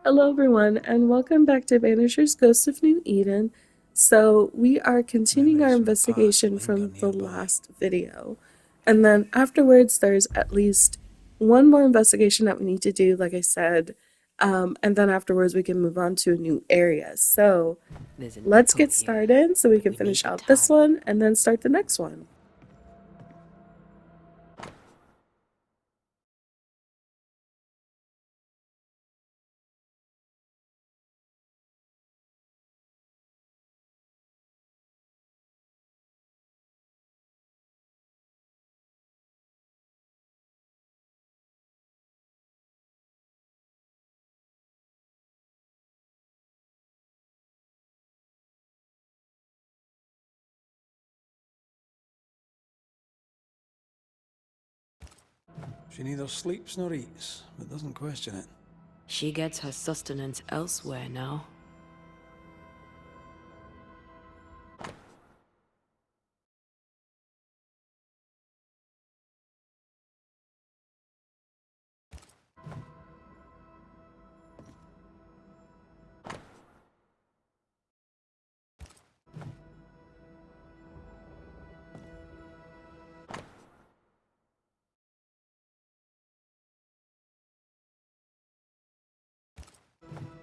Hello, everyone, and welcome back to Banishers Ghost of New Eden. So, we are continuing our Memories from the past investigation linger from the nearby. last video. And then afterwards, there's at least one more investigation that we need to do, like I said. And then afterwards, we can move on to a new area. So, There's an let's echo get here. started so we can We need finish to out this tie. one and then start the next one. She neither sleeps nor eats, but doesn't question it. She gets her sustenance elsewhere now.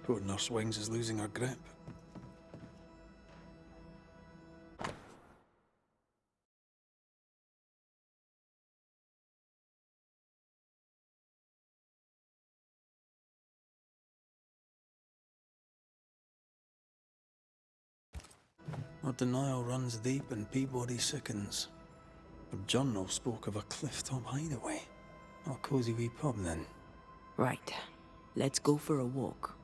Poor Nurse Wings is losing her grip. Her denial runs deep and Peabody sickens. Her journal spoke of a clifftop hideaway. Not a cosy wee pub then. Right. Let's go for a walk.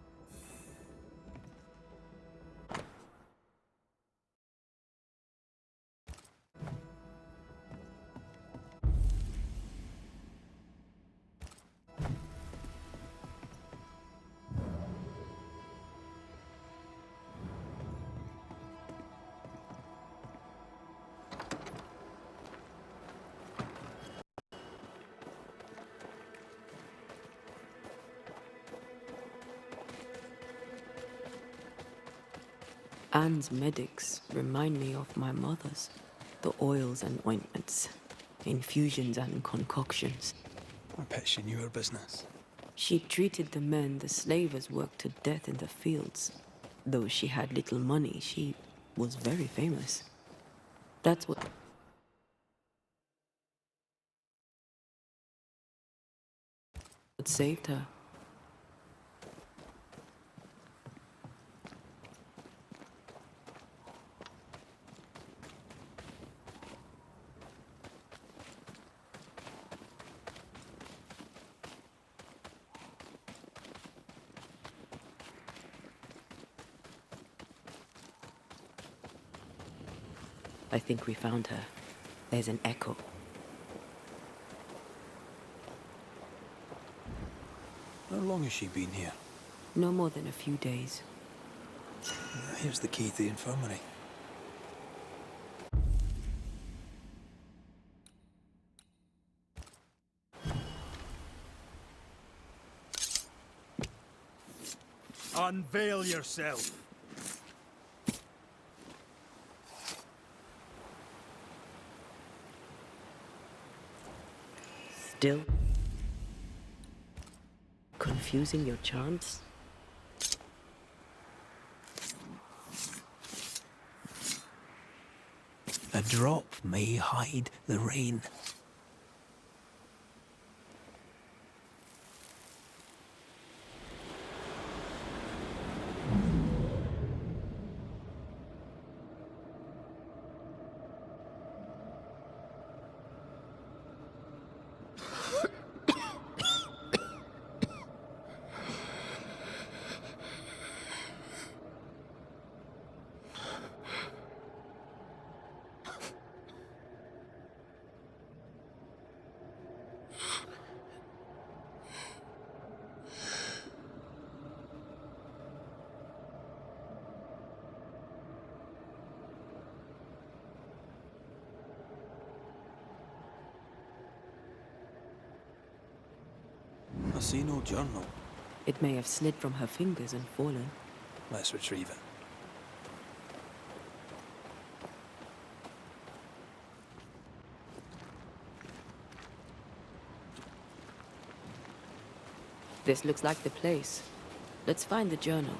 Anne's medics remind me of my mother's. The oils and ointments, infusions and concoctions. I bet she knew her business. She treated the men the slavers worked to death in the fields. Though she had little money, she was very famous. That's what saved her. I think we found her. There's an echo. How long has she been here? No more than a few days. Here's the key to the infirmary. Unveil yourself. Still confusing your charms? A drop may hide the rain. I see no journal. It may have slid from her fingers and fallen. Let's retrieve it. This looks like the place. Let's find the journal.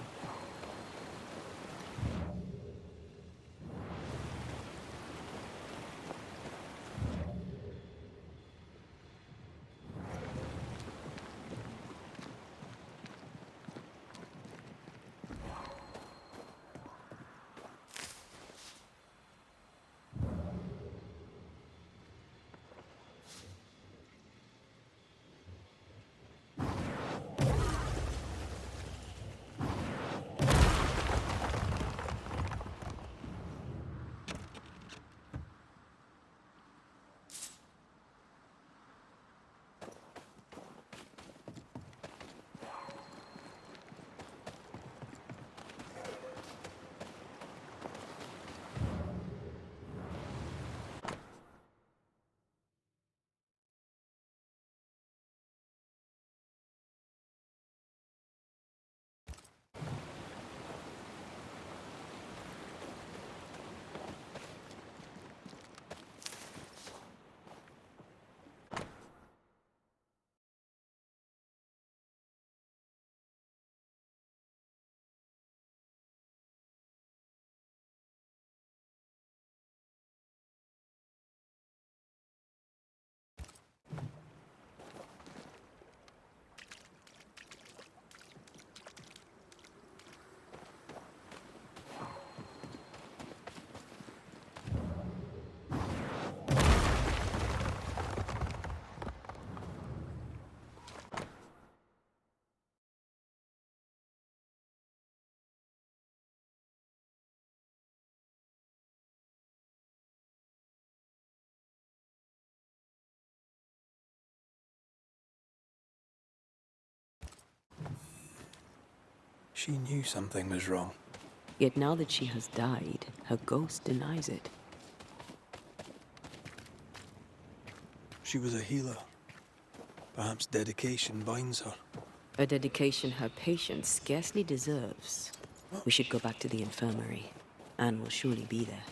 She knew something was wrong. Yet now that she has died, her ghost denies it. She was a healer. Perhaps dedication binds her. A dedication her patient scarcely deserves. We should go back to the infirmary. Anne will surely be there.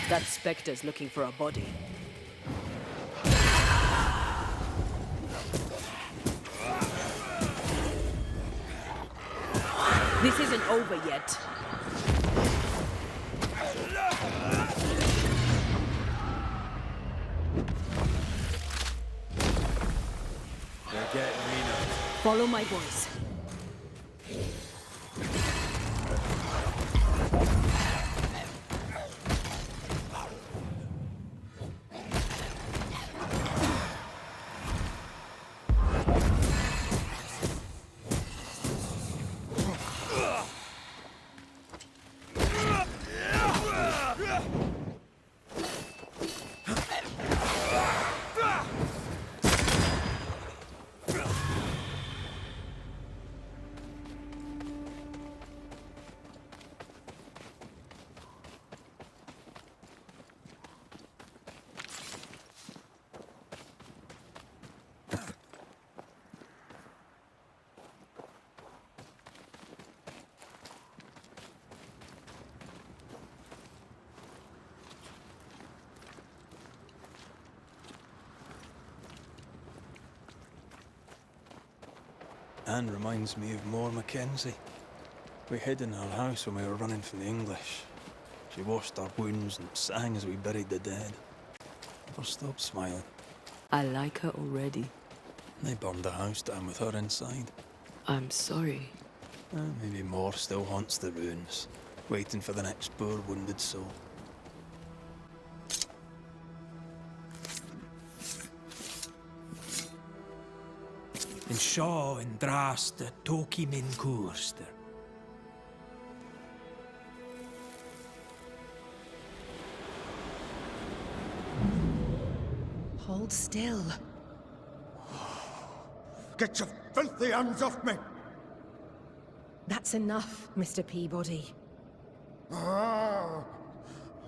That specter's looking for a body. This isn't over yet. They're getting me now. Follow my voice. Anne reminds me of More Mackenzie. We hid in her house when we were running from the English. She washed our wounds and sang as we buried the dead. Never stopped smiling. I like her already. They burned the house down with her inside. I'm sorry. Maybe More still haunts the ruins, waiting for the next poor wounded soul. En seo en draste toki min koerster. Hold still. Get your filthy hands off me! That's enough, Mr. Peabody. Ah.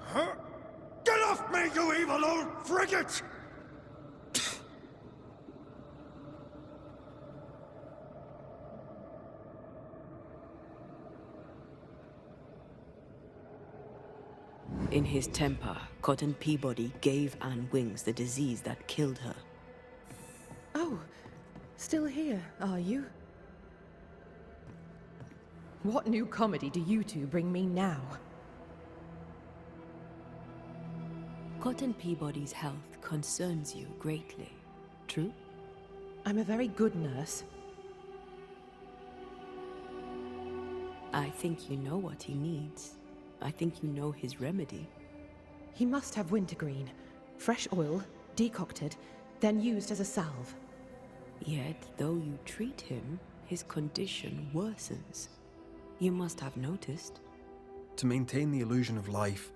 Huh? Get off me, you evil old frigate! In his temper, Cotton Peabody gave Anne Wings the disease that killed her. Oh, still here, are you? What new comedy do you two bring me now? Cotton Peabody's health concerns you greatly, true? I'm a very good nurse. I think you know what he needs. I think you know his remedy. He must have wintergreen. Fresh oil, decocted, then used as a salve. Yet, though you treat him, his condition worsens. You must have noticed. To maintain the illusion of life,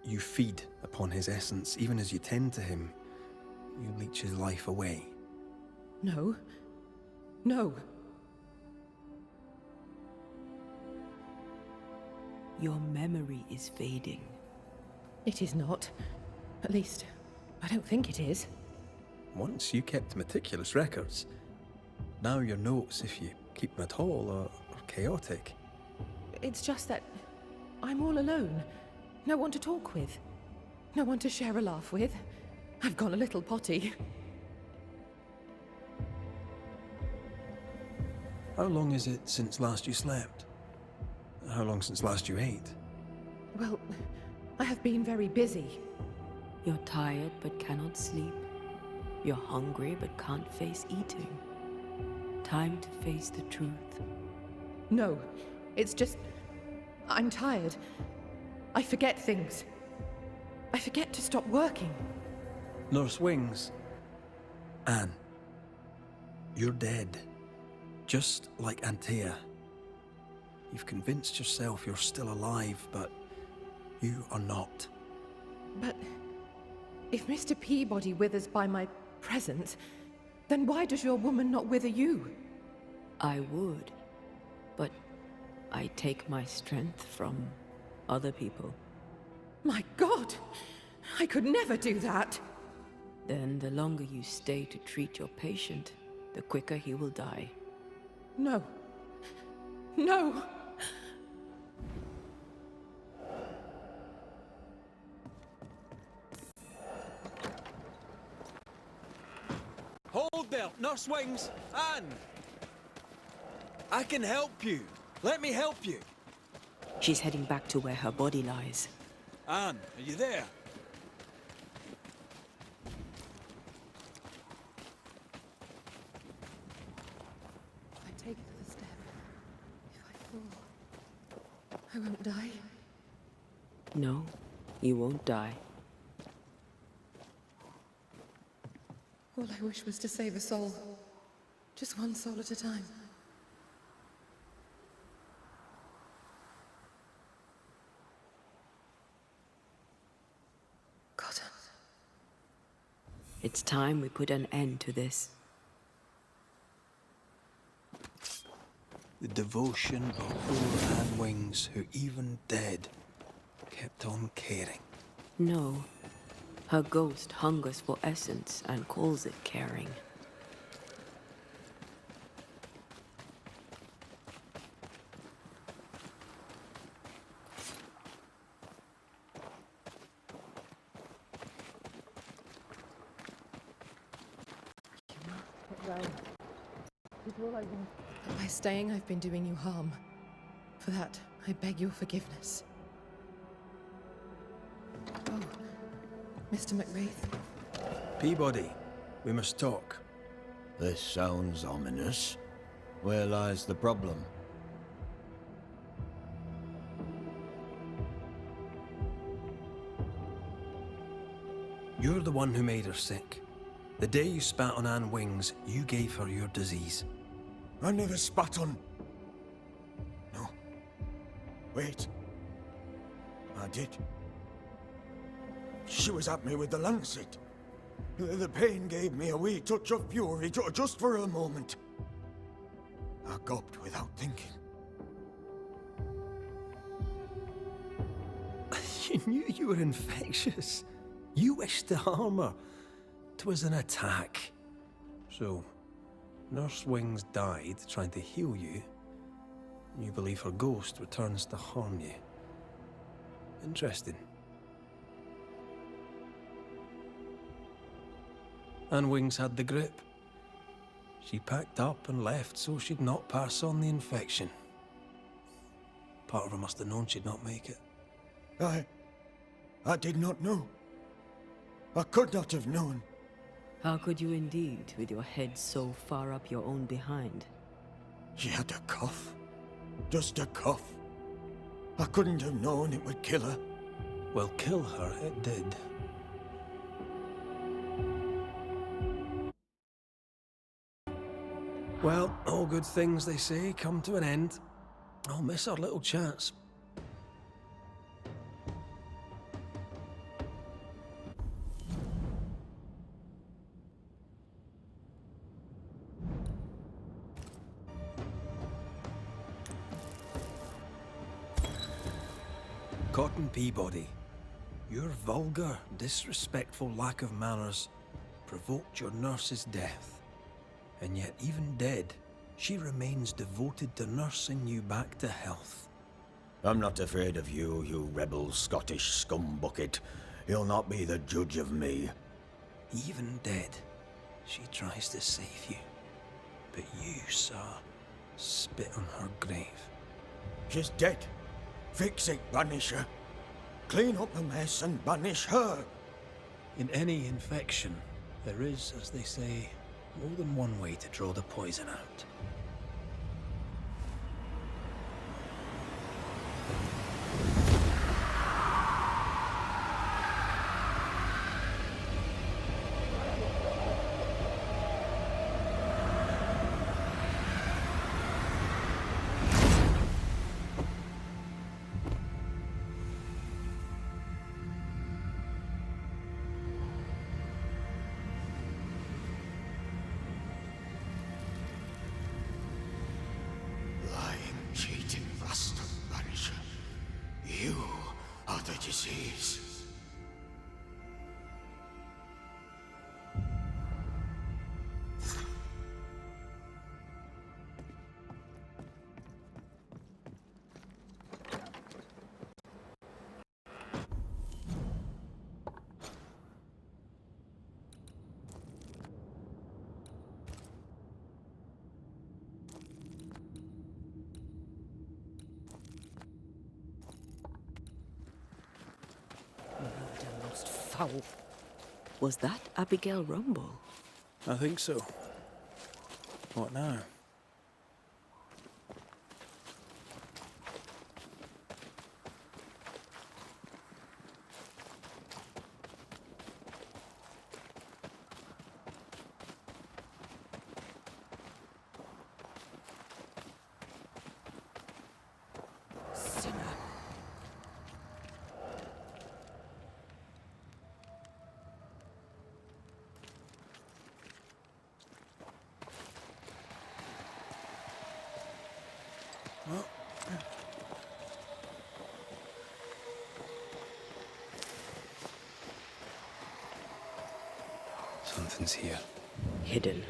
you feed upon his essence. Even as you tend to him, you leech his life away. No. No. Your memory is fading. It is not. At least, I don't think it is. Once you kept meticulous records. Now your notes, if you keep them at all, are chaotic. It's just that I'm all alone. No one to talk with. No one to share a laugh with. I've gone a little potty. How long is it since last you slept? How long since last you ate? Well, I have been very busy. You're tired but cannot sleep. You're hungry but can't face eating. Time to face the truth. No, it's just... I'm tired. I forget things. I forget to stop working. Nurse Wings. Anne. You're dead. Just like Antea. You've convinced yourself you're still alive, but you are not. But if Mr. Peabody withers by my presence, then why does your woman not wither you? I would, but I take my strength from other people. My God! I could never do that! Then the longer you stay to treat your patient, the quicker he will die. No. No! Hold there, Nurse Wings! Anne! I can help you. Let me help you. She's heading back to where her body lies. Anne, are you there? If I take another step, if I fall, I won't die. No, you won't die. All I wish was to save a soul. Just one soul at a time. Cotton. It's time we put an end to this. The devotion of poor Anne Wings, who even dead, kept on caring. No, her ghost hungers for essence and calls it caring. But by staying, I've been doing you harm. For that, I beg your forgiveness. Oh, Mr. McWraith. Peabody, we must talk. This sounds ominous. Where lies the problem? You're the one who made her sick. The day you spat on Anne Wings, you gave her your disease. I never spat on... No. Wait. I did. She was at me with the lancet. The pain gave me a wee touch of fury, just for a moment. I gulped without thinking. You knew you were infectious. You wished to harm her. 'Twas an attack. So, Nurse Wings died trying to heal you. You believe her ghost returns to harm you. Interesting. Anne Wings had the grip. She packed up and left so she'd not pass on the infection. Part of her must have known she'd not make it. I did not know. I could not have known. How could you indeed, with your head so far up your own behind? She had a cough. Just a cough. I couldn't have known it would kill her. Well, kill her it did. Well, all good things, they say, come to an end. I'll miss our little chance. Cotton Peabody, your vulgar, disrespectful lack of manners provoked your nurse's death. And yet, even dead, she remains devoted to nursing you back to health. I'm not afraid of you, you rebel Scottish scumbucket. You'll not be the judge of me. Even dead, she tries to save you. But you, sir, spit on her grave. She's dead. Fix it, Banisher. Clean up the mess and banish her. In any infection, there is, as they say, more than one way to draw the poison out. Cheating bastard, Banisher. You are the disease. Most foul. Was that Abigail Rumble? I think so. What now? Sinner. Something's here. Hidden.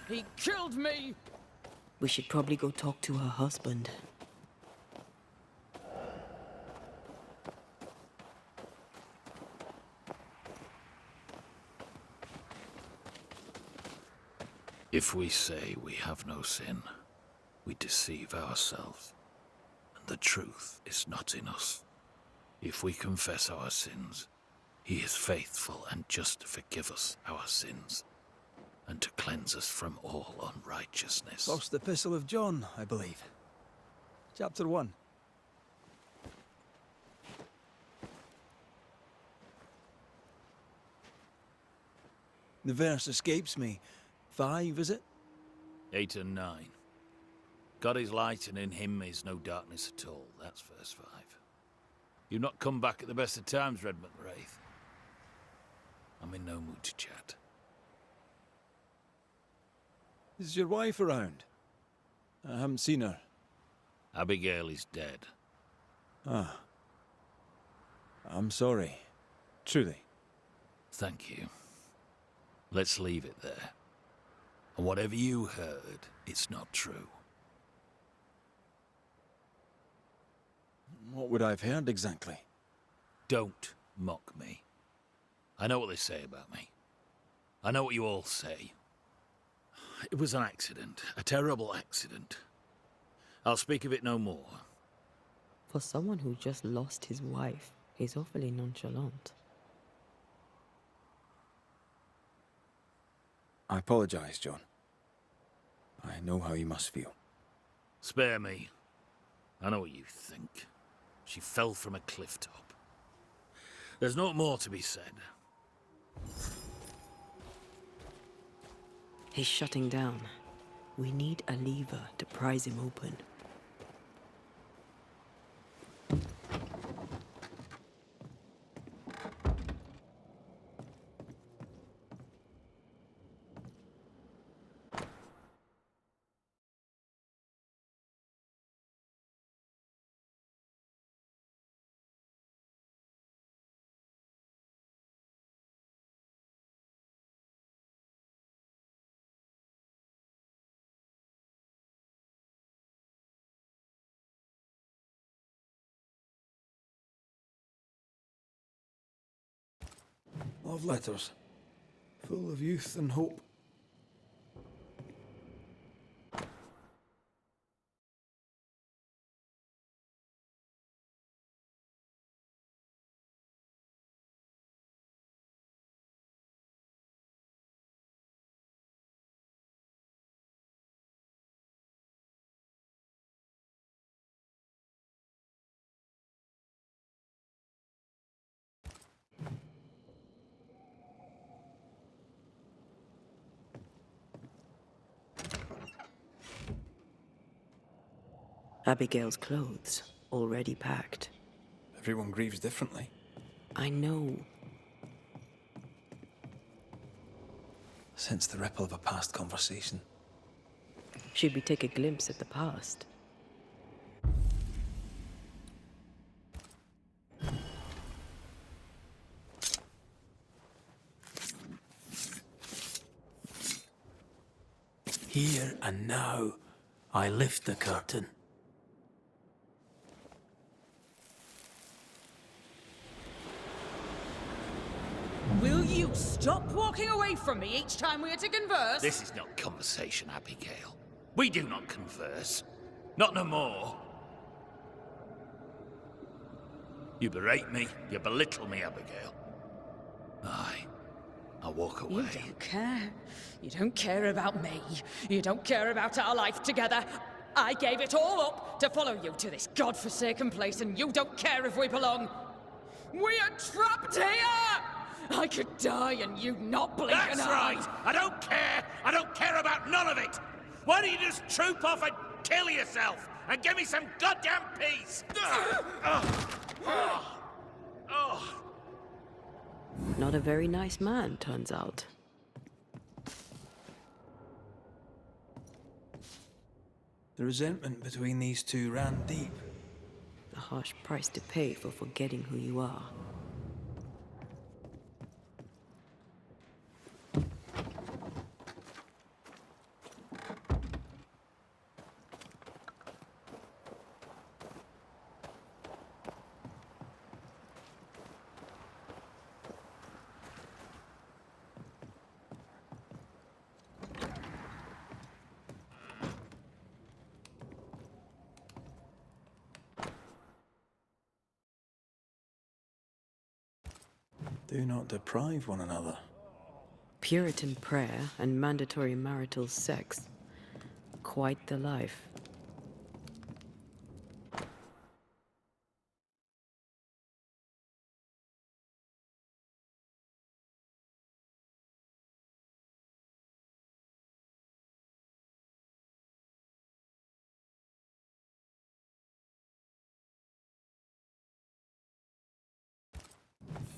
He killed me! We should probably go talk to her husband. If we say we have no sin, we deceive ourselves, and the truth is not in us. If we confess our sins, he is faithful and just to forgive us our sins, and to cleanse us from all unrighteousness. First Epistle of John, I believe. Chapter 1. The verse escapes me. 5, is it? 8 and 9. God is light, and in him is no darkness at all. That's verse 5. You've not come back at the best of times, Redmond Wraith. I'm in no mood to chat. Is your wife around? I haven't seen her. Abigail is dead. Ah. I'm sorry. Truly. Thank you. Let's leave it there. And whatever you heard, it's not true. What would I have heard exactly? Don't mock me. I know what they say about me. I know what you all say. It was an accident, a terrible accident. I'll speak of it no more. For someone who just lost his wife, he's awfully nonchalant. I apologize, John. I know how you must feel. Spare me. I know what you think. She fell from a cliff top. There's no more to be said. He's shutting down. We need a lever to prise him open. Love letters. Full of youth and hope. Abigail's clothes, already packed. Everyone grieves differently. I know. Sense the ripple of a past conversation. Should we take a glimpse at the past? Here and now, I lift the curtain. Will you stop walking away from me each time we are to converse? This is not conversation, Abigail. We do not converse. Not no more. You berate me, you belittle me, Abigail. Aye, I'll walk away. You don't care. You don't care about me. You don't care about our life together. I gave it all up to follow you to this godforsaken place, and you don't care if we belong. We are trapped here! I could die and you not blink an That's eye. right! I don't care! I don't care about none of it! Why don't you just troop off and kill yourself and give me some goddamn peace? Not a very nice man, turns out. The resentment between these two ran deep. A harsh price to pay for forgetting who you are. Do not deprive one another. Puritan prayer and mandatory marital sex. Quite the life.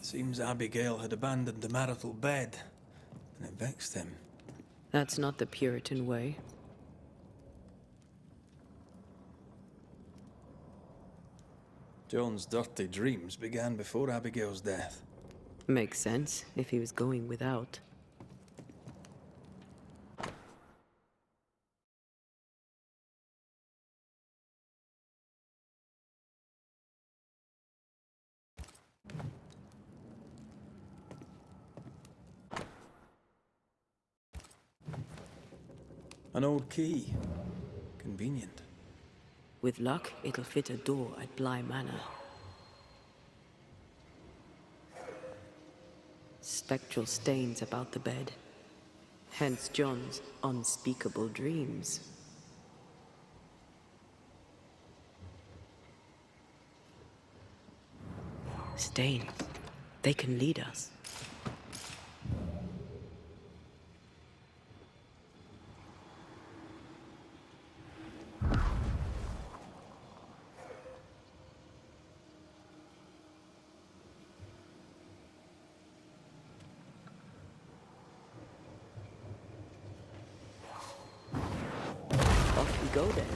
Seems Abigail had abandoned the marital bed, and it vexed him. That's not the Puritan way. John's dirty dreams began before Abigail's death. Makes sense if he was going without. An old key. Convenient. With luck, it'll fit a door at Bly Manor. Spectral stains about the bed. Hence John's unspeakable dreams. Stains. They can lead us. Off we go then.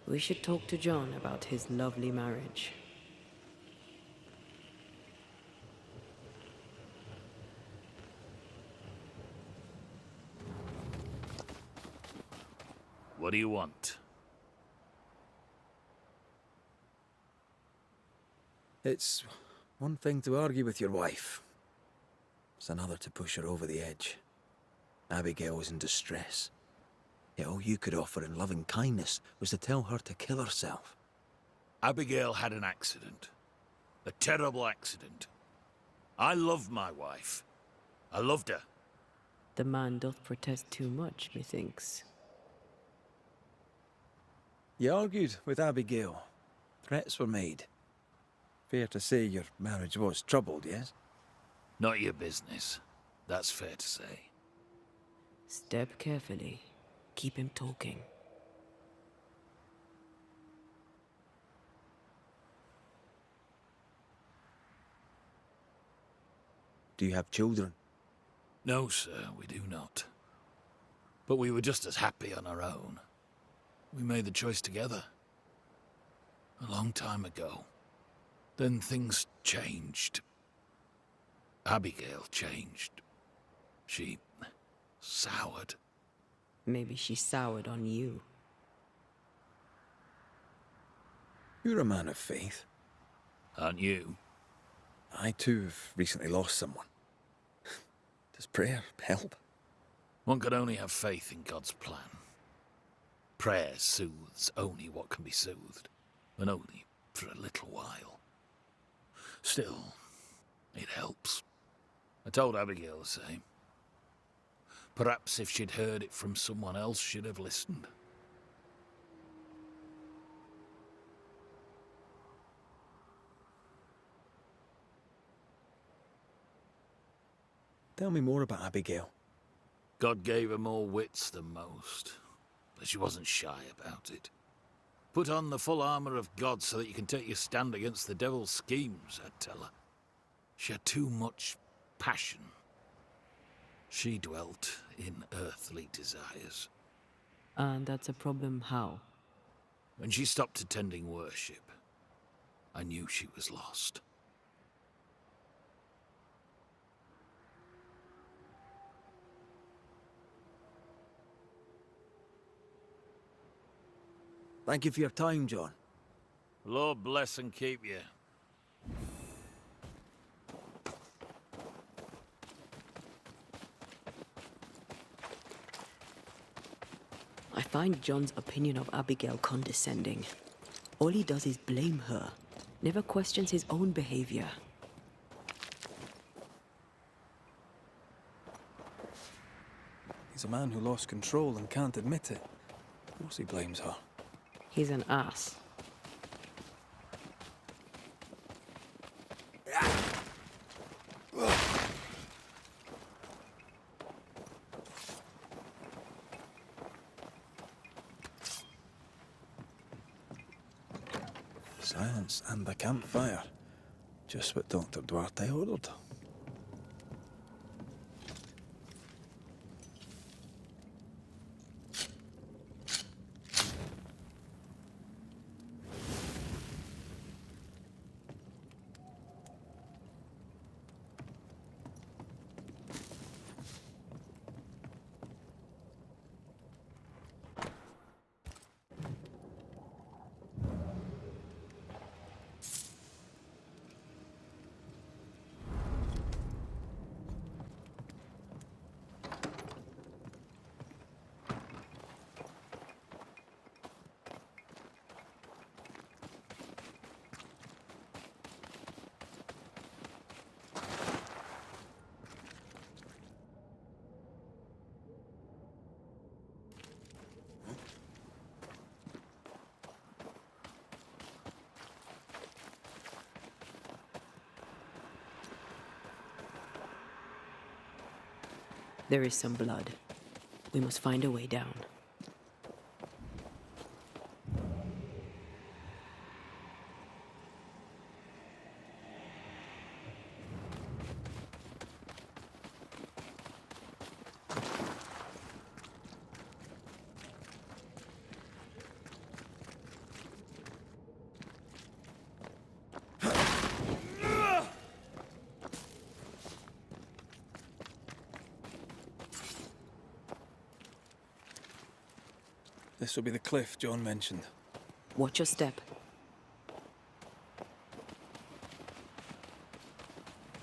We should talk to John about his lovely marriage. What do you want? It's one thing to argue with your wife. It's another to push her over the edge. Abigail was in distress. Yet all you could offer in loving kindness was to tell her to kill herself. Abigail had an accident. A terrible accident. I love my wife. I loved her. The man doth protest too much, methinks. You argued with Abigail. Threats were made. Fair to say your marriage was troubled, yes? Not your business. That's fair to say. Step carefully. Keep him talking. Do you have children? No, sir, we do not. But we were just as happy on our own. We made the choice together. A long time ago. Then things changed. Abigail changed. She soured. Maybe she soured on you. You're a man of faith. Aren't you? I too have recently lost someone. Does prayer help? One can only have faith in God's plan. Prayer soothes only what can be soothed, and only for a little while. Still, it helps. I told Abigail the same. Perhaps if she'd heard it from someone else, she'd have listened. Tell me more about Abigail. God gave her more wits than most, but she wasn't shy about it. Put on the full armor of God so that you can take your stand against the devil's schemes, I'd tell her. She had too much passion. She dwelt in earthly desires. And that's a problem how? When she stopped attending worship, I knew she was lost. Thank you for your time, John. Lord bless and keep you. I find John's opinion of Abigail condescending. All he does is blame her, never questions his own behavior. He's a man who lost control and can't admit it. Of course he blames her. He's an ass. Silence and the campfire. Just what Dr. Duarte ordered. There is some blood. We must find a way down. This will be the cliff John mentioned. Watch your step.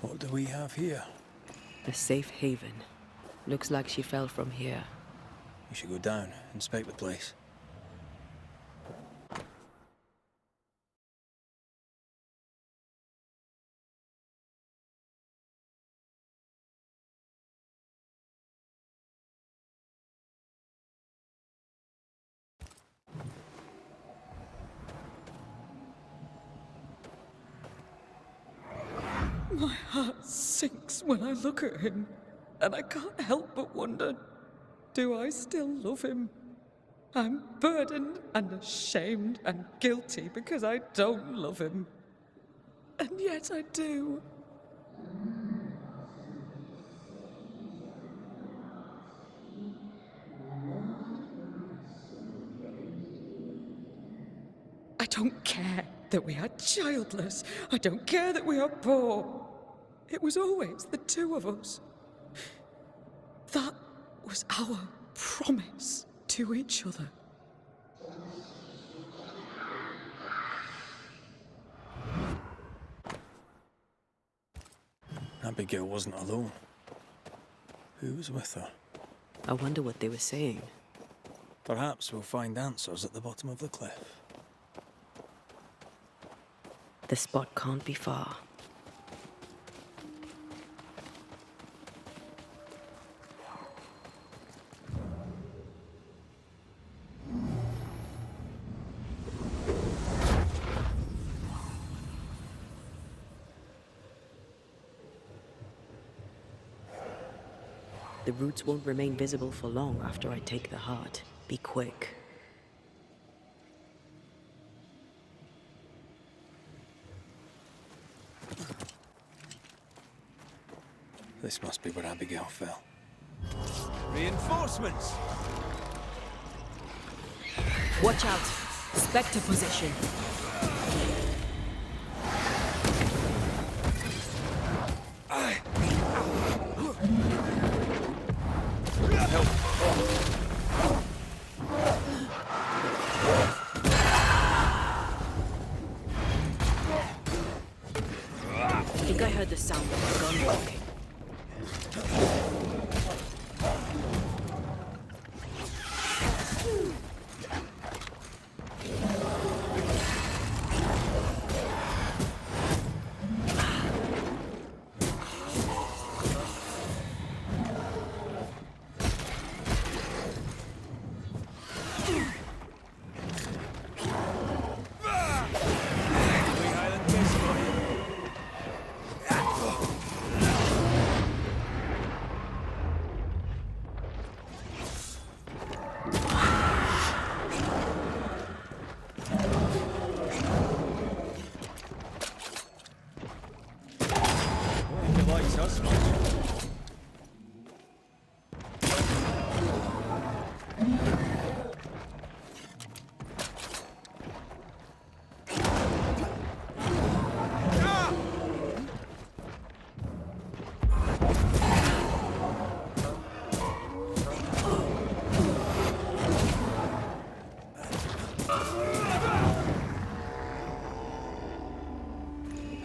What do we have here? A safe haven. Looks like she fell from here. We should go down, inspect the place. My heart sinks when I look at him, and I can't help but wonder, do I still love him? I'm burdened and ashamed and guilty because I don't love him. And yet I do. I don't care that we are childless. I don't care that we are poor. It was always the two of us. That was our promise to each other. Abigail wasn't alone. Who was with her? I wonder what they were saying. Perhaps we'll find answers at the bottom of the cliff. The spot can't be far. The roots won't remain visible for long after I take the heart. Be quick. This must be where Abigail fell. Reinforcements! Watch out! Spectre position. the sound of a gun walking.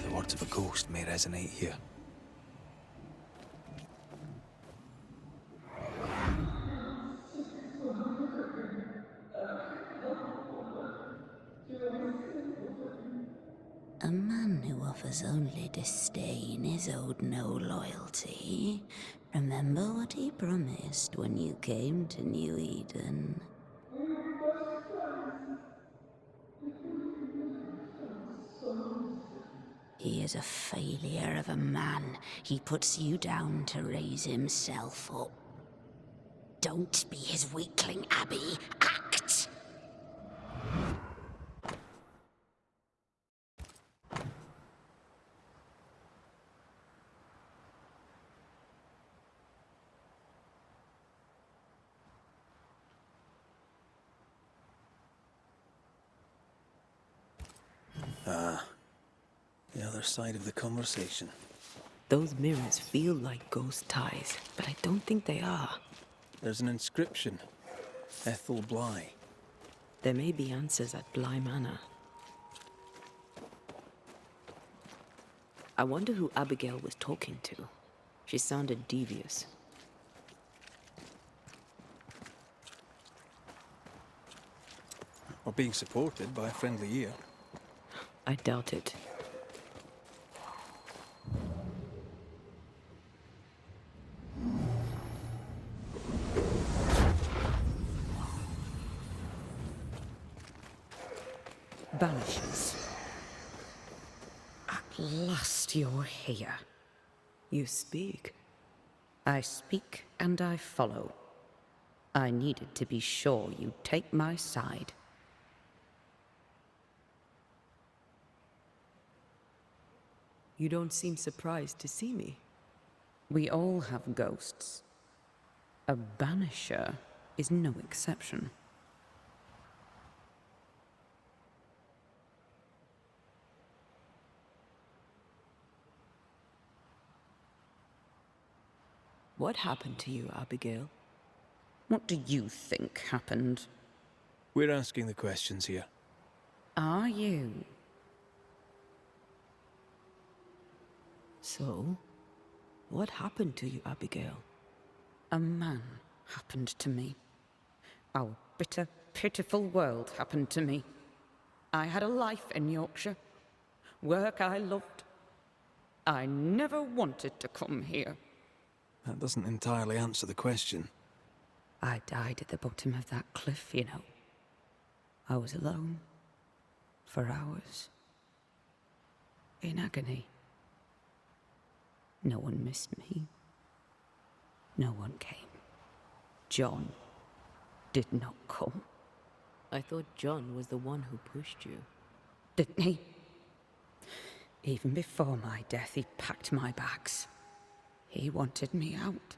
The words of a ghost may resonate here. A man who offers only disdain is owed no loyalty. Remember what he promised when you came to New Eden. He is a failure of a man. He puts you down to raise himself up. Don't be his weakling, Abby. Act! The other side of the conversation. Those mirrors feel like ghost ties, but I don't think they are. There's an inscription. Ethel Bly. There may be answers at Bly Manor. I wonder who Abigail was talking to. She sounded devious. Or being supported by a friendly ear. I doubt it. Banishers. At last you're here. You speak. I speak and I follow. I needed to be sure you'd take my side. You don't seem surprised to see me. We all have ghosts. A banisher is no exception. What happened to you, Abigail? What do you think happened? We're asking the questions here. Are you? So, what happened to you, Abigail? A man happened to me. Our bitter, pitiful world happened to me. I had a life in Yorkshire. Work I loved. I never wanted to come here. That doesn't entirely answer the question. I died at the bottom of that cliff, you know. I was alone. For hours. In agony. No one missed me. No one came. John did not come. I thought John was the one who pushed you. Didn't he? Even before my death, he packed my bags. He wanted me out.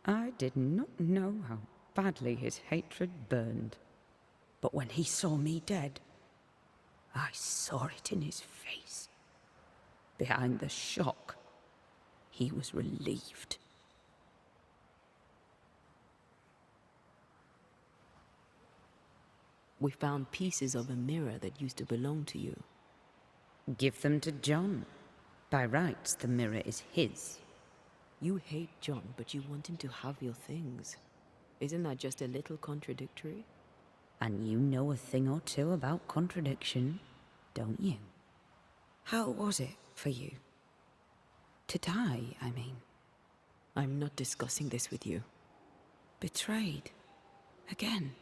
I did not know how badly his hatred burned. But when he saw me dead, I saw it in his face. Behind the shock, he was relieved. We found pieces of a mirror that used to belong to you. Give them to John. By rights, the mirror is his. You hate John, but you want him to have your things. Isn't that just a little contradictory? And you know a thing or two about contradiction, don't you? How was it for you? To die, I mean. I'm not discussing this with you. Betrayed. Again.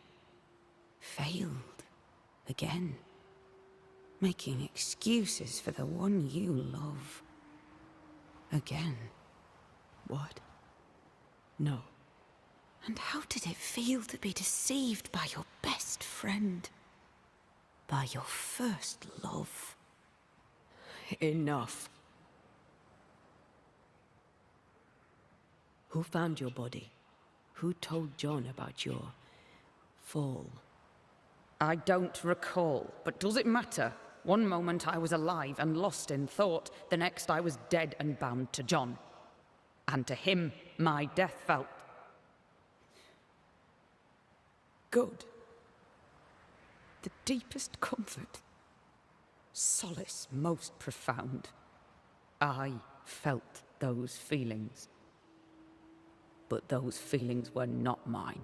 Failed. Again. Making excuses for the one you love. Again. What? No. And how did it feel to be deceived by your best friend? By your first love? Enough. Who found your body? Who told John about your fall? I don't recall, but does it matter? One moment I was alive and lost in thought, the next I was dead and bound to John. And to him, my death felt good. The deepest comfort. Solace most profound. I felt those feelings. But those feelings were not mine.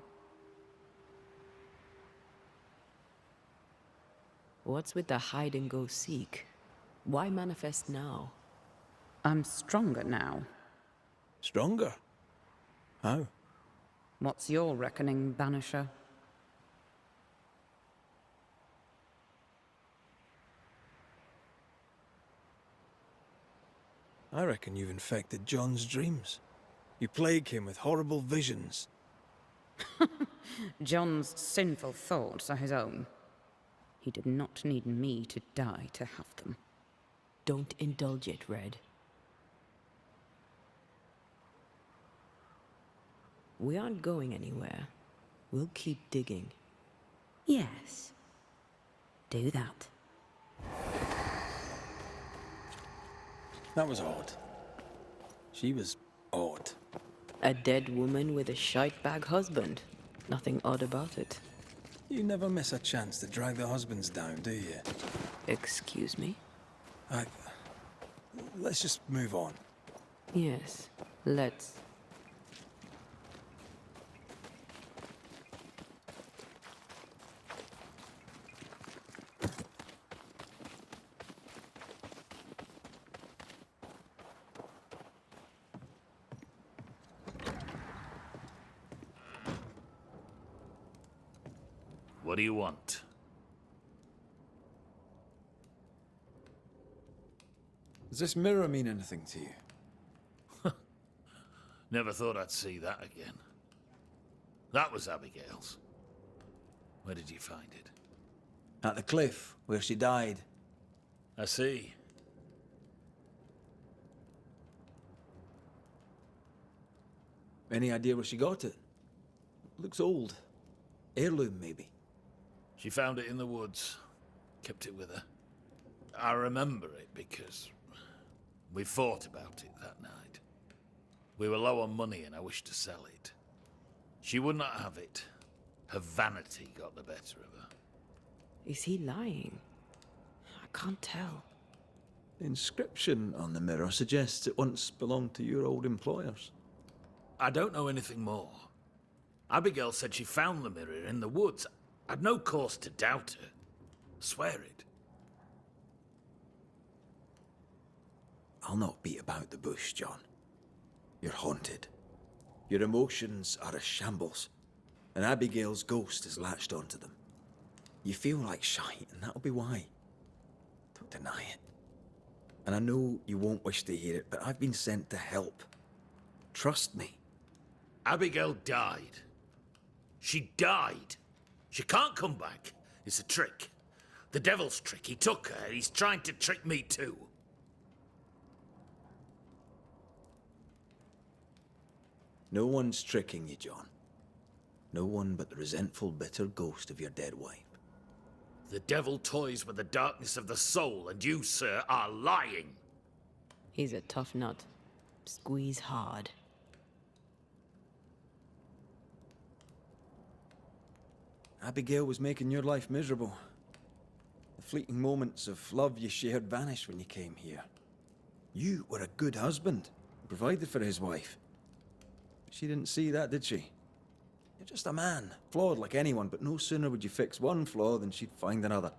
What's with the hide and go seek? Why manifest now? I'm stronger now. Stronger? How? What's your reckoning, Banisher? I reckon you've infected John's dreams. You plague him with horrible visions. John's sinful thoughts are his own. He did not need me to die to have them. Don't indulge it, Red. We aren't going anywhere. We'll keep digging. Yes. Do that. That was odd. She was odd. A dead woman with a shite-bag husband. Nothing odd about it. You never miss a chance to drag the husbands down, do you? Excuse me? Let's just move on. Yes, let's. What do you want? Does this mirror mean anything to you? Never thought I'd see that again. That was Abigail's. Where did you find it? At the cliff, where she died. I see. Any idea where she got it? Looks old. Heirloom, maybe. She found it in the woods. Kept it with her. I remember it because we fought about it that night. We were low on money and I wished to sell it. She would not have it. Her vanity got the better of her. Is he lying? I can't tell. The inscription on the mirror suggests it once belonged to your old employers. I don't know anything more. Abigail said she found the mirror in the woods. I'd no cause to doubt her. Swear it. I'll not beat about the bush, John. You're haunted. Your emotions are a shambles, and Abigail's ghost has latched onto them. You feel like shite, and that'll be why. Don't deny it. And I know you won't wish to hear it, but I've been sent to help. Trust me. Abigail died. She died. She can't come back. It's a trick. The devil's trick. He took her. He's trying to trick me too. No one's tricking you, John. No one but the resentful, bitter ghost of your dead wife. The devil toys with the darkness of the soul, and you, sir, are lying. He's a tough nut. Squeeze hard. Abigail was making your life miserable. The fleeting moments of love you shared vanished when you came here. You were a good husband, provided for his wife. She didn't see that, did she? You're just a man, flawed like anyone, but no sooner would you fix one flaw than she'd find another.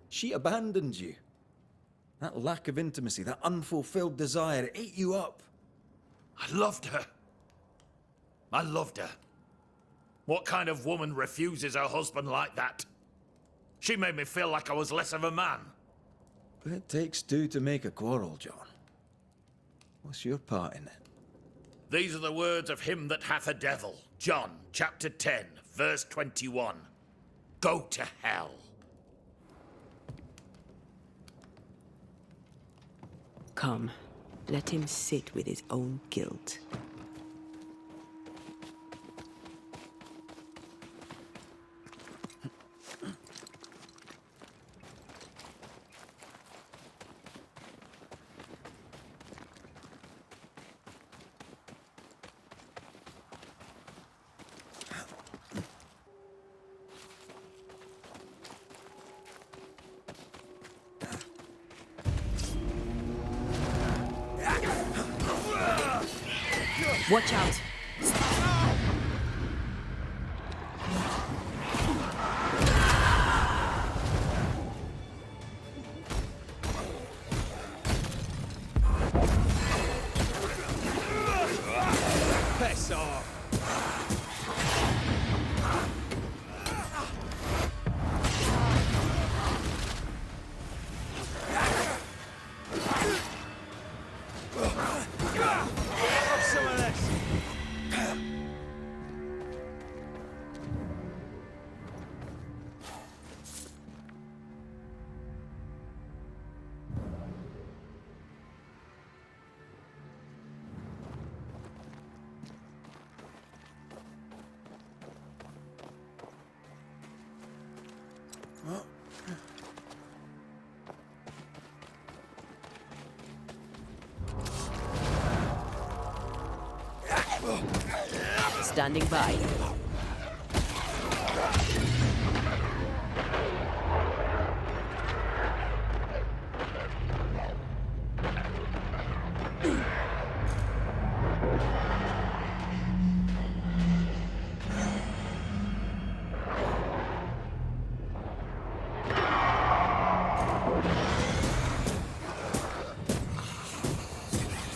She abandoned you. That lack of intimacy, that unfulfilled desire, it ate you up. I loved her. I loved her. What kind of woman refuses her husband like that? She made me feel like I was less of a man. But it takes two to make a quarrel, John. What's your part in it? These are the words of him that hath a devil. John, chapter 10, verse 21. Go to hell. Come, let him sit with his own guilt. Watch out! Piss off! Have some of this! Standing by.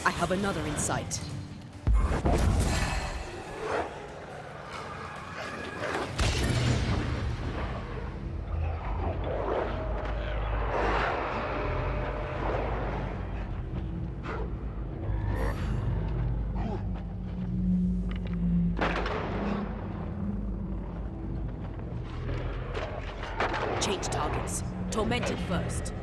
I have another in sight. Change targets. Tormented first.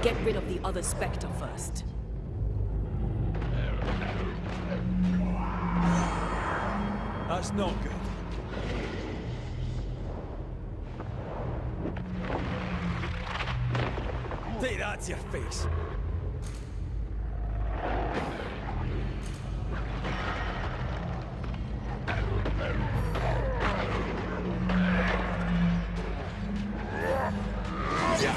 Get rid of the other Spectre first. That's not good. Take that to your face. Yeah.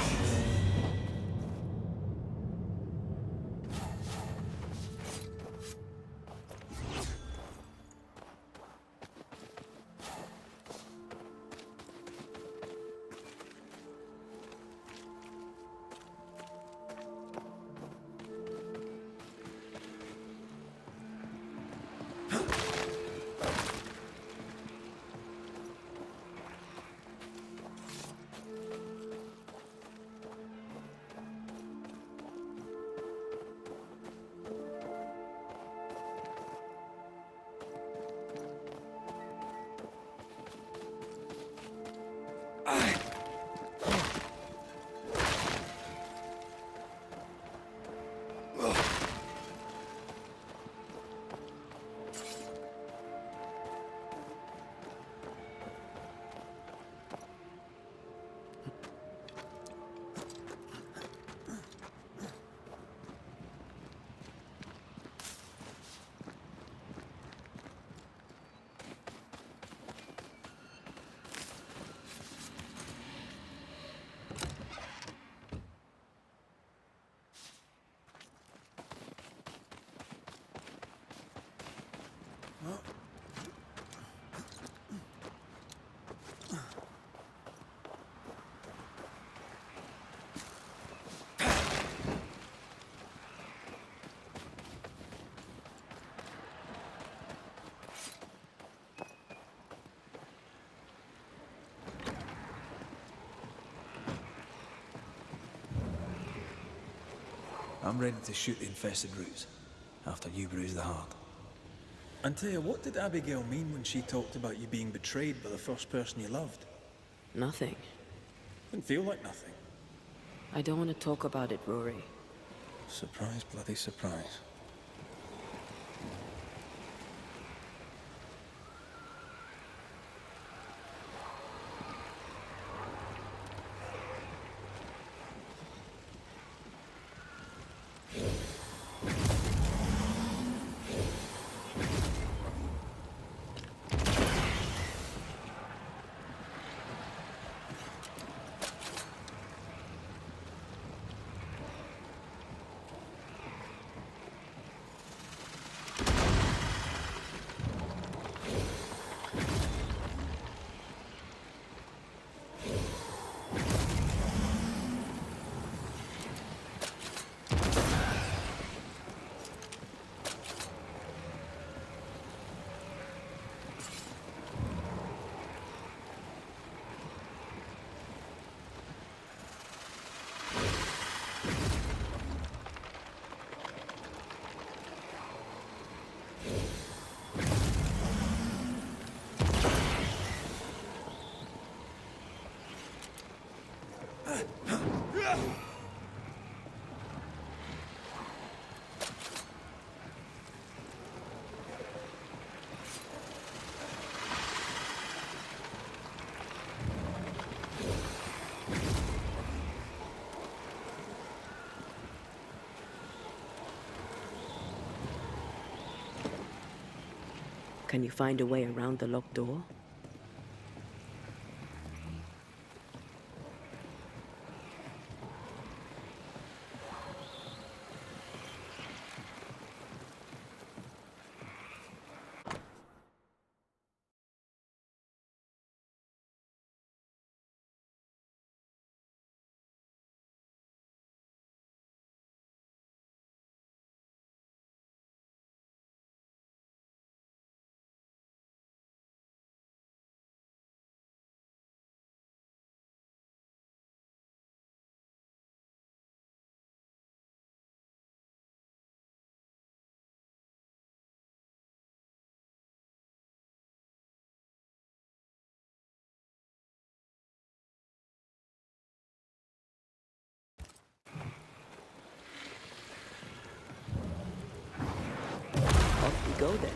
I'm ready to shoot the infested roots, after you bruise the heart. And tell you, what did Abigail mean when she talked about you being betrayed by the first person you loved? Nothing. Didn't feel like nothing. I don't want to talk about it, Rory. Surprise, bloody surprise. Can you find a way around the locked door? Off we go then.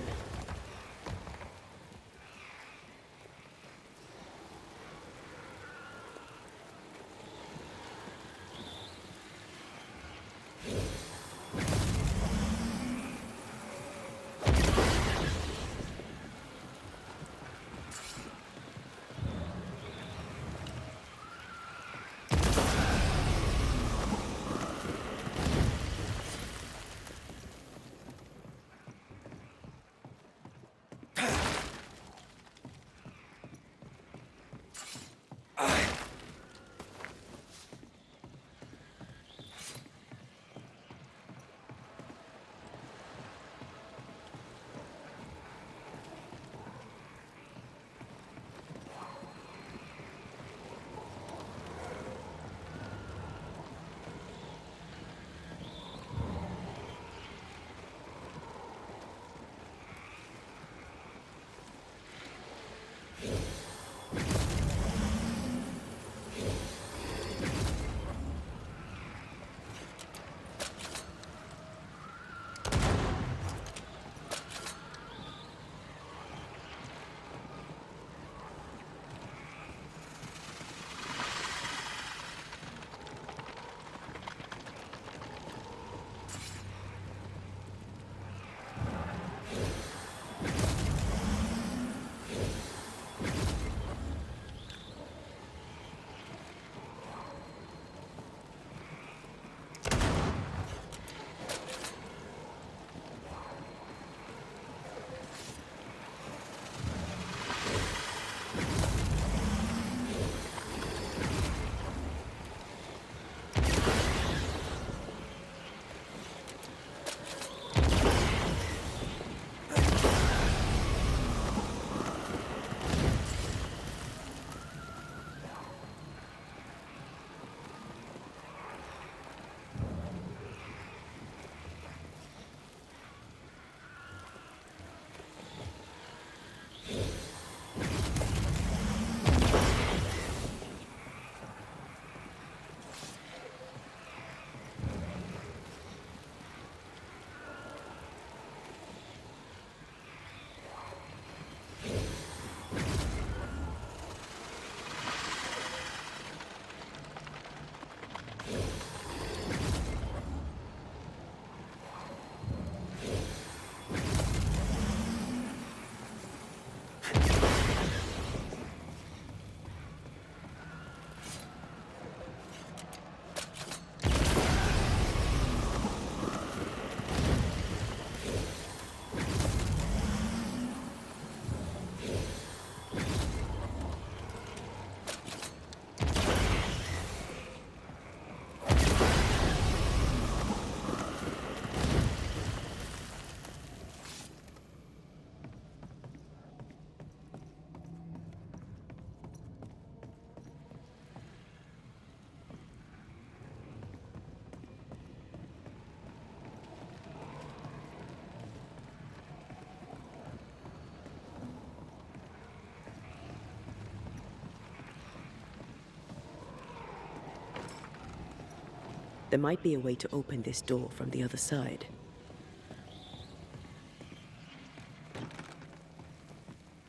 There might be a way to open this door from the other side.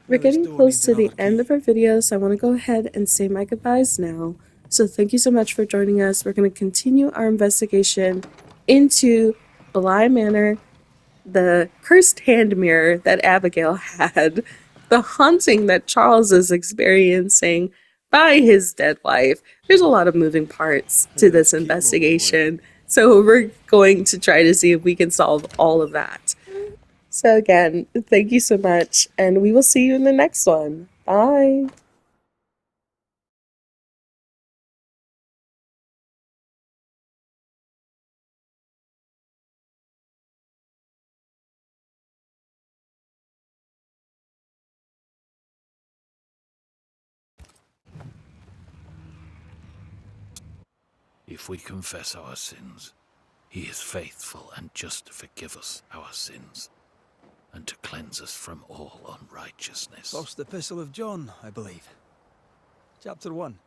We're Now this getting door close needs to the another end key. of our video, so I want to go ahead and say my goodbyes now. So thank you so much for joining us. We're going to continue our investigation into Bly Manor, the cursed hand mirror that Abigail had, the haunting that Charles is experiencing by his dead wife. There's a lot of moving parts How to did this this keep locked away? investigation, so we're going to try to see if we can solve all of that. So again, thank you so much, and we will see you in the next one. Bye. If we confess our sins, he is faithful and just to forgive us our sins, and to cleanse us from all unrighteousness. First Epistle of John, I believe. Chapter 1.